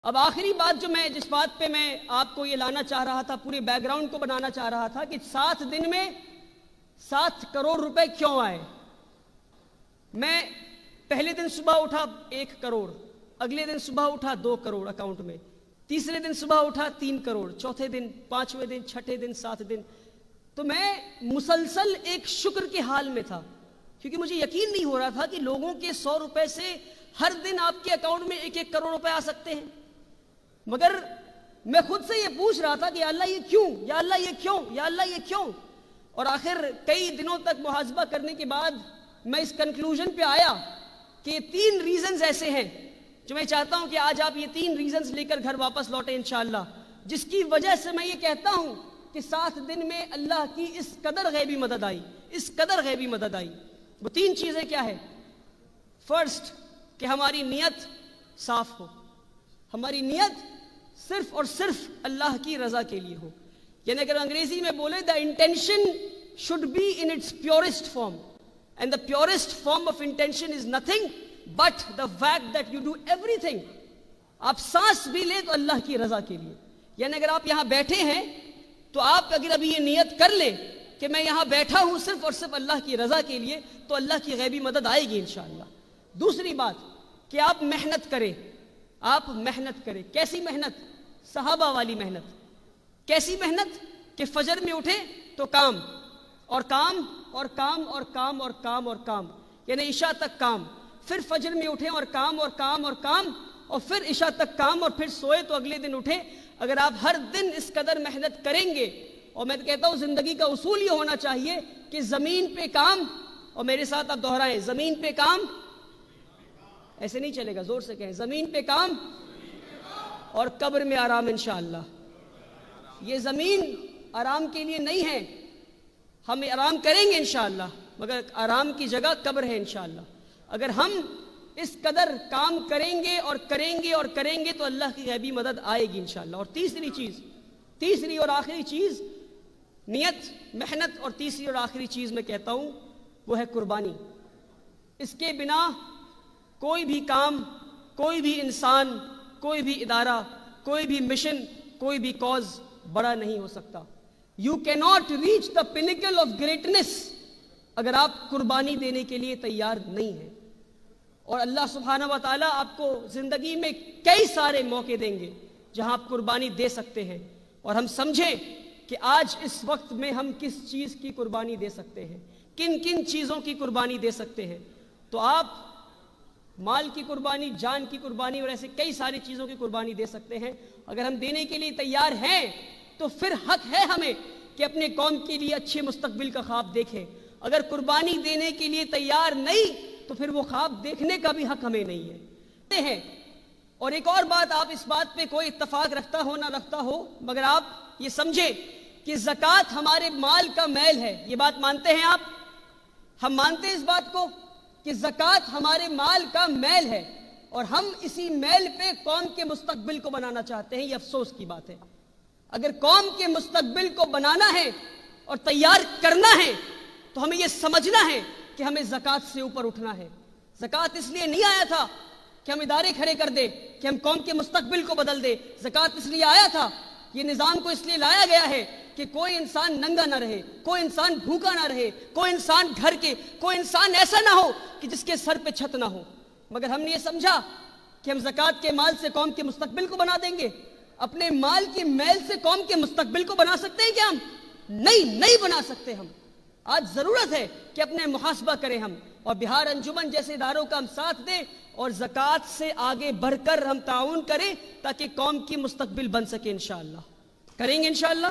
اب آخری بات جس بات پہ میں آپ کو یہ لانا چاہ رہا تھا، پورے بیک گراؤنڈ کو بنانا چاہ رہا تھا کہ 7 دن میں 7 کروڑ روپے کیوں آئے۔ میں پہلے دن صبح اٹھا 1 کروڑ، اگلے دن صبح اٹھا 2 کروڑ اکاؤنٹ میں، تیسرے دن صبح اٹھا 3 کروڑ، چوتھے دن، 5ویں دن، چھٹے دن، 7 دن۔ تو میں مسلسل ایک شکر کے حال میں تھا، کیونکہ مجھے یقین نہیں ہو رہا تھا کہ لوگوں کے 100 روپے سے ہر دن آپ کے اکاؤنٹ میں 1 کروڑ روپے آ سکتے ہیں۔ مگر میں خود سے یہ پوچھ رہا تھا کہ یا اللہ یہ کیوں، یا اللہ یہ کیوں، یا اللہ یہ کیوں۔ اور آخر کئی دنوں تک محاسبہ کرنے کے بعد میں اس کنکلوژن پہ آیا کہ 3 ریزنز ایسے ہیں جو میں چاہتا ہوں کہ آج آپ یہ 3 ریزنز لے کر گھر واپس لوٹیں انشاءاللہ، جس کی وجہ سے میں یہ کہتا ہوں کہ 7 دن میں اللہ کی اس قدر غیبی مدد آئی، اس قدر غیبی مدد آئی۔ وہ 3 چیزیں کیا ہے؟ فرسٹ، کہ ہماری نیت صاف ہو، ہماری نیت صرف اور صرف اللہ کی رضا کے لیے ہو، یعنی اگر انگریزی میں بولے the intention should be in its purest form, and the purest form of intention is nothing but the fact that you do everything۔ آپ سانس بھی لیں تو اللہ کی رضا کے لیے، یعنی اگر آپ یہاں بیٹھے ہیں تو آپ اگر ابھی یہ نیت کر لیں کہ میں یہاں بیٹھا ہوں صرف اور صرف اللہ کی رضا کے لیے، تو اللہ کی غیبی مدد آئے گی انشاءاللہ۔ دوسری بات کہ آپ محنت کریں، آپ محنت کریں۔ کیسی محنت؟ صحابہ والی محنت۔ کیسی محنت؟ کہ فجر میں اٹھے تو کام اور کام اور کام اور کام اور کام اور کام، یعنی عشاء تک کام، پھر فجر میں اٹھے اور کام اور کام اور کام، اور پھر عشاء تک کام، اور پھر سوئے تو اگلے دن اٹھے۔ اگر آپ ہر دن اس قدر محنت کریں گے، اور میں کہتا ہوں زندگی کا اصول یہ ہونا چاہیے کہ زمین پہ کام، اور میرے ساتھ آپ دہرائیں، زمین پہ کام، ایسے نہیں چلے گا، زور سے کہیں، زمین پہ کام اور قبر میں آرام انشاءاللہ۔ یہ زمین آرام کے لیے نہیں ہے، ہم آرام کریں گے انشاءاللہ، مگر آرام کی جگہ قبر ہے انشاءاللہ۔ اگر ہم اس قدر کام کریں گے اور کریں گے اور کریں گے تو اللہ کی غیبی مدد آئے گی انشاءاللہ۔ اور تیسری اور آخری چیز، نیت، محنت، اور تیسری اور آخری چیز میں کہتا ہوں وہ ہے قربانی۔ اس کے بنا کوئی بھی کام، کوئی بھی انسان، کوئی بھی ادارہ، کوئی بھی مشن، کوئی بھی کاز بڑا نہیں ہو سکتا۔ You cannot reach the pinnacle of greatness اگر آپ قربانی دینے کے لیے تیار نہیں ہیں۔ اور اللہ سبحانہ و تعالیٰ آپ کو زندگی میں کئی سارے موقع دیں گے جہاں آپ قربانی دے سکتے ہیں، اور ہم سمجھیں کہ آج اس وقت میں ہم کس چیز کی قربانی دے سکتے ہیں، کن کن چیزوں کی قربانی دے سکتے ہیں۔ تو آپ مال کی قربانی، جان کی قربانی، اور ایسے کئی ساری چیزوں کی قربانی دے سکتے ہیں۔ اگر ہم دینے کے لیے تیار ہیں تو پھر حق ہے ہمیں کہ اپنے قوم کے لیے اچھے مستقبل کا خواب دیکھیں۔ اگر قربانی دینے کے لیے تیار نہیں تو پھر وہ خواب دیکھنے کا بھی حق ہمیں نہیں ہے۔ اور ایک اور بات، آپ اس بات پہ کوئی اتفاق رکھتا ہو نہ رکھتا ہو، مگر آپ یہ سمجھیں کہ زکوٰۃ ہمارے مال کا میل ہے۔ یہ بات مانتے ہیں آپ؟ ہم مانتے ہیں اس بات کو کہ زکوٰۃ ہمارے مال کا میل ہے، اور ہم اسی میل پہ قوم کے مستقبل کو بنانا چاہتے ہیں۔ یہ افسوس کی بات ہے۔ اگر قوم کے مستقبل کو بنانا ہے اور تیار کرنا ہے تو ہمیں یہ سمجھنا ہے کہ ہمیں زکوٰۃ سے اوپر اٹھنا ہے۔ زکوٰۃ اس لیے نہیں آیا تھا کہ ہم ادارے کھڑے کر دیں، کہ ہم قوم کے مستقبل کو بدل دیں۔ زکوٰۃ اس لیے آیا تھا، یہ نظام کو اس لیے لایا گیا ہے کہ کوئی انسان ننگا نہ رہے، کوئی انسان بھوکا نہ رہے، کوئی انسان گھر کے، کوئی انسان ایسا نہ ہو کہ جس کے سر پہ چھت نہ ہو۔ مگر ہم نے یہ سمجھا کہ ہم زکوٰۃ کے مال سے قوم کے مستقبل کو بنا دیں گے۔ اپنے مال کی میل سے قوم کے مستقبل کو بنا سکتے ہیں کیا ہم؟ نہیں بنا سکتے ہم۔ آج ضرورت ہے کہ اپنے محاسبہ کریں ہم، اور بہار انجمن جیسے اداروں کا ہم ساتھ دیں، اور زکوٰۃ سے آگے بڑھ کر ہم تعاون کریں تاکہ قوم کی مستقبل بن سکے انشاءاللہ۔ کریں گے انشاءاللہ۔